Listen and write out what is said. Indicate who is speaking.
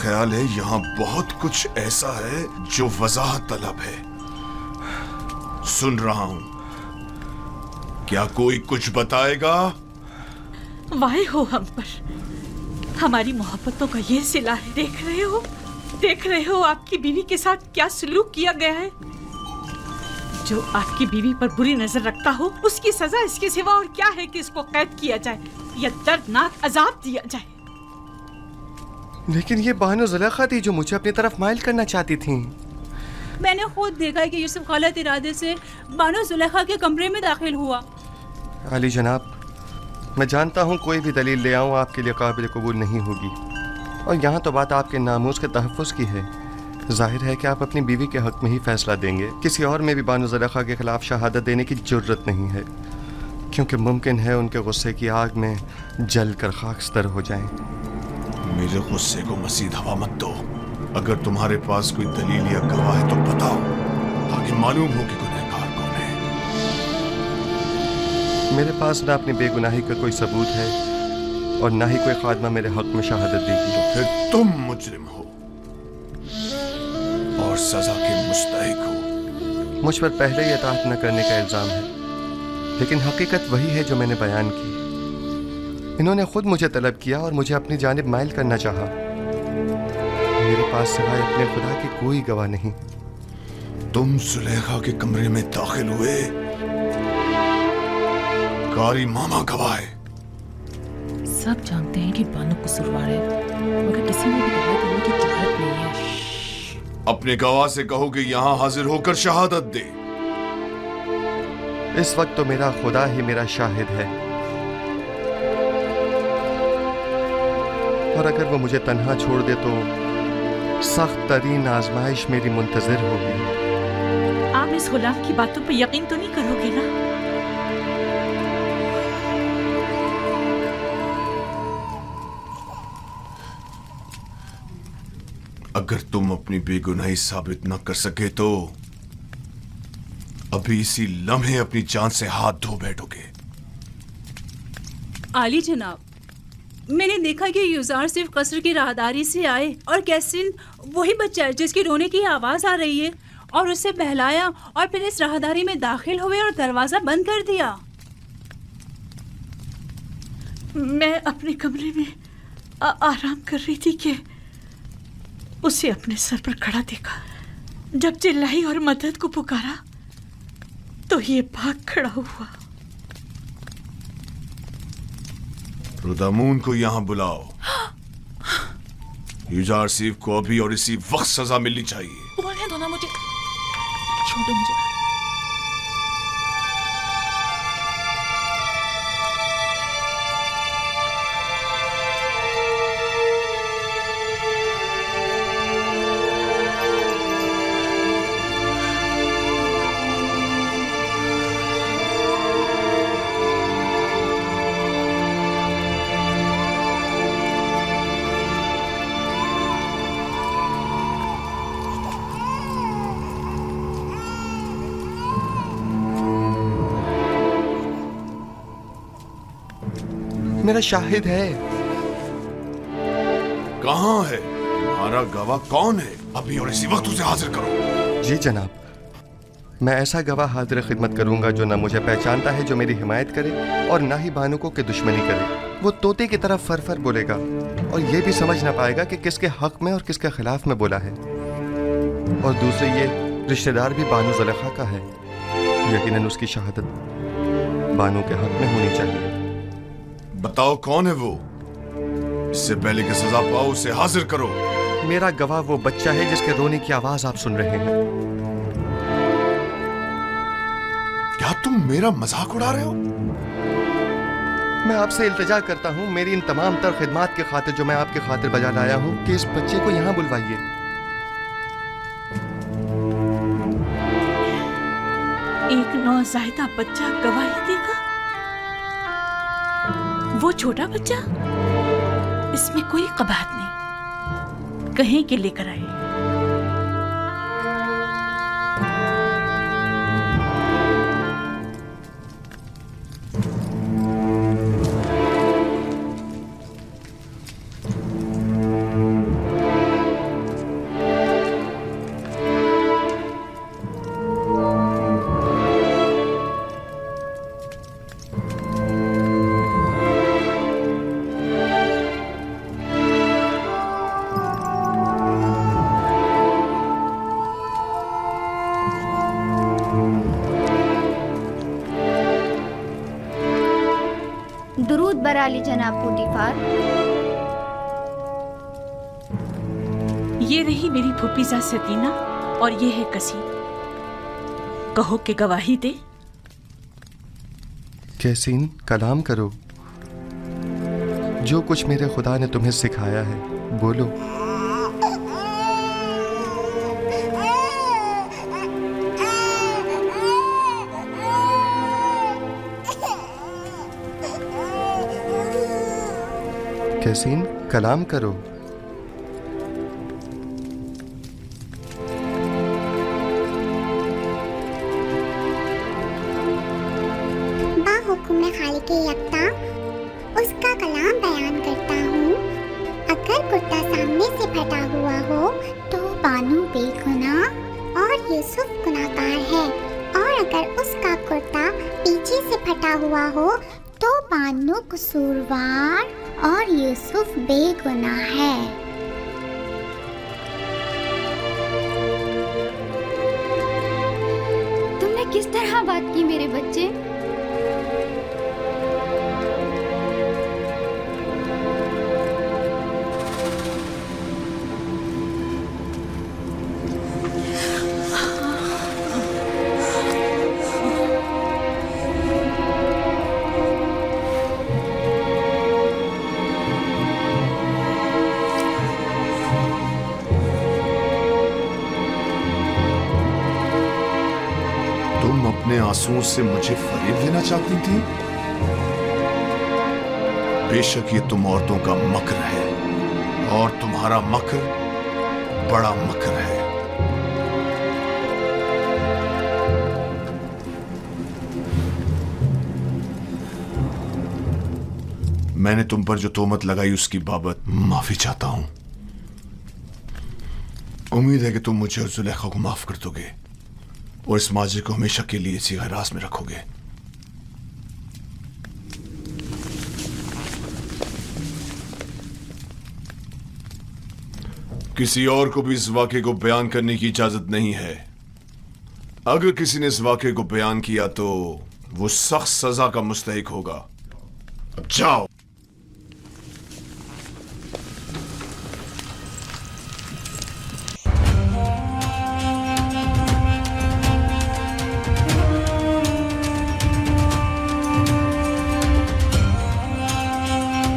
Speaker 1: ख्याल है यहाँ बहुत कुछ ऐसा है जो वजाहत तलब है। सुन रहा हूँ, क्या कोई कुछ बताएगा?
Speaker 2: वाहे हो हम पर, हमारी मोहब्बतों का ये सिला है। देख रहे हो आपकी बीवी के साथ क्या सलूक किया गया है। जो आपकी बीवी पर बुरी नजर रखता हो, उसकी सजा इसके सिवा और क्या है कि इसको कैद किया जाए या दर्दनाक अजाब दिया जाए।
Speaker 3: लेकिन ये बानो ज़ुलेखा थी जो मुझे अपनी तरफ माइल करना चाहती थी।
Speaker 4: मैंने खुद देखा कि यूसुफ गलत इरादे से बानो ज़ुलेखा के कमरे में दाखिल हुआ।
Speaker 3: अली जनाब, मैं जानता हूँ कोई भी दलील ले आऊँ आपके लिए काबिल कबूल नहीं होगी, और यहाँ तो बात आपके नामूस के तहफ़्फ़ुज़ की है। जाहिर है कि आप अपनी बीवी के हक़ में ही फ़ैसला देंगे। किसी और में भी बानो ज़ुलेखा के ख़िलाफ़ शहादत देने की ज़रूरत नहीं है, क्योंकि मुमकिन है उनके गुस्से की आग में जल कर खाकस्तर हो जाएं।
Speaker 1: मेरे गुस्से को मज़ीद हवा मत दो। अगर तुम्हारे पास कोई दलील या गवाह है तो बताओ, ताकि मालूम हो कि गुनहगार कौन है।
Speaker 3: मेरे पास ना अपनी बेगुनाही का कोई सबूत है और ना ही कोई खादमा मेरे हक़ में शहादत देगी।
Speaker 1: तो फिर तुम मुजरिम हो और सजा के मुस्तहिक हो।
Speaker 3: मुझ पर पहले ही इताअत न करने का इल्ज़ाम है, लेकिन हकीकत वही है जो मैंने बयान की। इन्होंने खुद मुझे तलब किया और मुझे अपनी जानिब माइल करना चाहा। मेरे पास सिवाय अपने खुदा की कोई गवाह नहीं।
Speaker 1: तुम जुलेखा के कमरे में दाखिल हुए, कारी मामा गवाह है।
Speaker 5: सब जानते हैं कि बानो कसूरवार है, मगर किसी ने भी गवाह देने की जुर्रत नहीं है।
Speaker 1: अपने गवाह से कहो कि यहाँ हाजिर होकर शहादत दे।
Speaker 3: इस वक्त तो मेरा खुदा ही मेरा शाहिद है, और अगर वो मुझे तन्हा छोड़ दे तो सख्त तरीन आजमाइश मेरी मुंतजिर होगी।
Speaker 2: आप इस गुलाम की बातों पर यकीन तो नहीं करोगे ना?
Speaker 1: अगर तुम अपनी बेगुनाही साबित न कर सके तो अभी इसी लम्हे अपनी जान से हाथ धो बैठोगे।
Speaker 4: आली जनाब, मैंने देखा कि युजार सिर्फ कसर की राहदारी से आए और कैसिन वही बच्चा है जिसकी रोने की आवाज आ रही है, और उसे बहलाया और फिर इस राहदारी में दाखिल हुए और दरवाजा बंद कर दिया।
Speaker 2: मैं अपने कमरे में आराम कर रही थी कि उसे अपने सर पर खड़ा देखा। जब चिल्लाई और मदद को पुकारा तो ये भाग खड़ा हुआ।
Speaker 1: रुदामून को यहाँ बुलाओ। युजार सीफ को अभी और इसी वक्त सजा मिलनी चाहिए।
Speaker 5: बोलने दो ना मुझे, छोड़ो मुझे।
Speaker 3: मेरा शाहिद है।
Speaker 1: कहाँ है तुम्हारा गवाह? कौन है? अभी और इसी वक्त उसे हाजिर करो।
Speaker 3: जी जनाब, मैं ऐसा गवाह हाजिर खिदमत करूंगा जो ना मुझे पहचानता है, जो मेरी हिमायत करे, और ना ही बानुकों की दुश्मनी करे। वो तोते की तरफ फर फर बोलेगा और ये भी समझ ना पाएगा कि किसके हक में और किसके खिलाफ में बोला है। और दूसरे ये रिश्तेदार भी बानो ज़ुलेखा का है। यकीनन उसकी शहादत बानो के हक में होनी चाहिए।
Speaker 1: बताओ कौन है वो? इससे पहले कि सजा पाओ उसे हाजिर करो।
Speaker 3: मेरा गवाह वो बच्चा है जिसके रोने की आवाज आप सुन रहे हैं।
Speaker 1: क्या तुम मेरा मजाक उड़ा रहे हो?
Speaker 3: मैं आपसे इल्तिजा करता हूँ, मेरी इन तमाम तर खिदमात की खातिर जो मैं आपके खातिर बजा लाया हूँ, कि इस बच्चे को यहाँ बुलवाइए।
Speaker 2: एक नौज़ायदा बच्चा गवाही देगा? वो छोटा बच्चा? इसमें कोई कबाहत नहीं, कहीं के लेकर आए।
Speaker 6: करा ली जनाब पुटीफार।
Speaker 2: ये रही मेरी फूफीजा सतीना और ये है कसी। कहो कि गवाही दे।
Speaker 3: कैसीन, कलाम करो। जो कुछ मेरे खुदा ने तुम्हें सिखाया है बोलो। कैसीन, कलाम करो।
Speaker 7: बाहुकुम खालिक यकता उसका कलाम बयान करता हूँ। अगर कुर्ता सामने से फटा हुआ हो तो बानू बेगुनाह और यूसुफ गुनाहगार है, और अगर उसका कुर्ता पीछे से फटा हुआ हो तो बानू कसूरवार और यूसुफ बेगुनाह है।
Speaker 6: तुमने किस तरह बात की मेरे बच्चे?
Speaker 1: तुम अपने आंसुओं से मुझे फरेब देना चाहती थी। बेशक ये तुम औरतों का मकर है, और तुम्हारा मकर बड़ा मकर है। मैंने तुम पर जो तोहमत लगाई उसकी बाबत माफी चाहता हूं। उम्मीद है कि तुम मुझे और जुलेखा को माफ कर दोगे और इस माजे को हमेशा के लिए इसी हिरास में रखोगे। किसी और को भी इस वाक़े को बयान करने की इजाजत नहीं है। अगर किसी ने इस वाक़े को बयान किया तो वो सख्त सजा का मुस्तहिक होगा। अब जाओ।